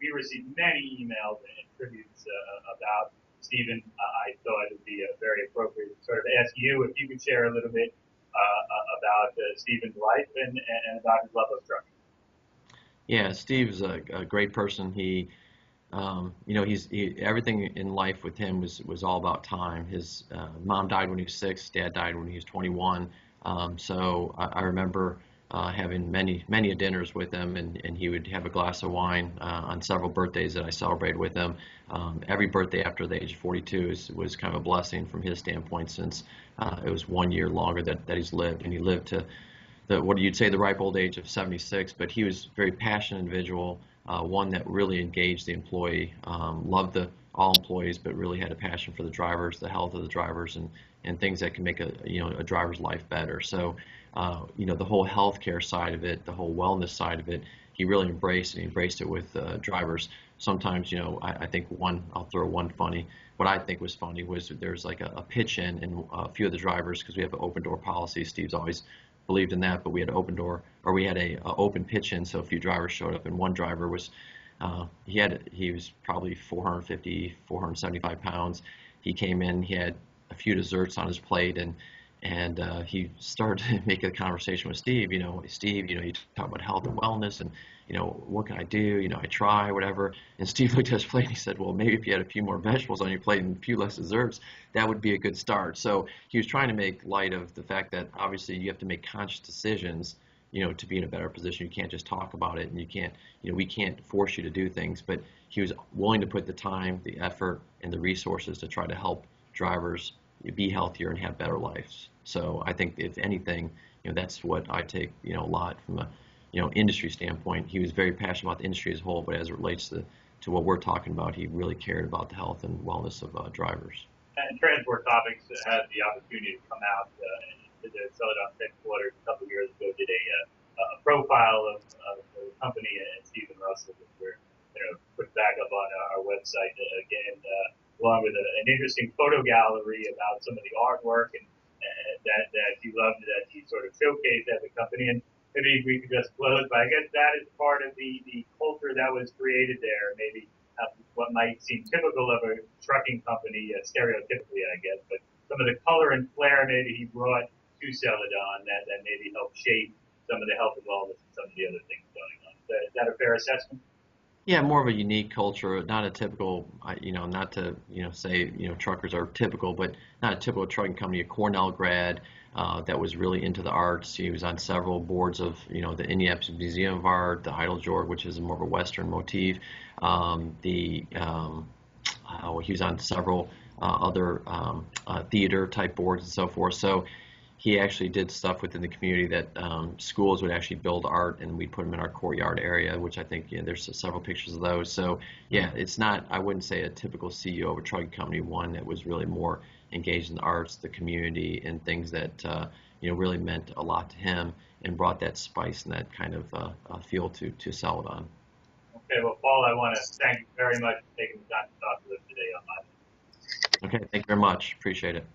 we received many emails and tributes about Stephen. I thought it would be very appropriate to sort of ask you if you could share a little bit about Stephen's life and about his love of trucking. Yeah, Steve's a great person. He, you know, everything in life with him was all about time. His mom died when he was 6, dad died when he was 21. So I remember having many dinners with him, and he would have a glass of wine on several birthdays that I celebrated with him. Every birthday after the age of 42 was kind of a blessing from his standpoint, since it was 1 year longer that he's lived, and he lived to what you'd say the ripe old age of 76. But he was a very passionate individual, one that really engaged the employee, loved all employees, but really had a passion for the drivers, the health of the drivers, and things that can make a driver's life better. So you know, the whole healthcare side of it, the whole wellness side of it, he really embraced, and he embraced it with drivers. Sometimes, you know, I think I'll throw one funny. What I think was funny was there's like a pitch in, and a few of the drivers, because we have an open door policy. Steve's always believed in that, but we had an open door, or we had a open pitch in, so a few drivers showed up, and one driver was he was probably 450, 475 pounds. He came in, he had a few desserts on his plate, and he started making a conversation with Steve. You know, Steve, you know, you talk about health and wellness, and you know, what can I do? You know, I try, whatever. And Steve looked at his plate and he said, well, maybe if you had a few more vegetables on your plate and a few less desserts, that would be a good start. So he was trying to make light of the fact that obviously you have to make conscious decisions, you know, to be in a better position. You can't just talk about it, and you can't, you know, we can't force you to do things. But he was willing to put the time, the effort, and the resources to try to help drivers be healthier and have better lives. So I think, if anything, you know, that's what I take, you know, a lot from a, you know, industry standpoint. He was very passionate about the industry as a whole, but as it relates to what we're talking about, he really cared about the health and wellness of drivers. And Transport Topics had the opportunity to come out to the Celadon headquarters a couple of years ago, did a profile of the company and Stephen Russell, which we're put back up on our website again, along with an interesting photo gallery about some of the artwork and that you loved, that you sort of showcased at the company. And maybe we could just close, but I guess that is part of the culture that was created there. Maybe what might seem typical of a trucking company, stereotypically, I guess, but some of the color and flair maybe he brought to Celadon that maybe helped shape some of the health and wellness and some of the other things going on. Is that a fair assessment? Yeah, more of a unique culture, not a typical, you know, not to, you know, say, you know, truckers are typical, but not a typical trucking company. A Cornell grad that was really into the arts. He was on several boards of, you know, the Indianapolis Museum of Art, the Heidelberg, which is more of a Western motif. He was on several other theater type boards and so forth. So he actually did stuff within the community that schools would actually build art, and we'd put them in our courtyard area, which I think, you know, there's several pictures of those. So yeah, it's not, I wouldn't say a typical CEO of a trucking company, one that was really more engaged in the arts, the community, and things that you know, really meant a lot to him and brought that spice and that kind of feel to Celadon. Okay, well, Paul, I want to thank you very much for taking the time to talk to us today on Live. Okay, thank you very much. Appreciate it.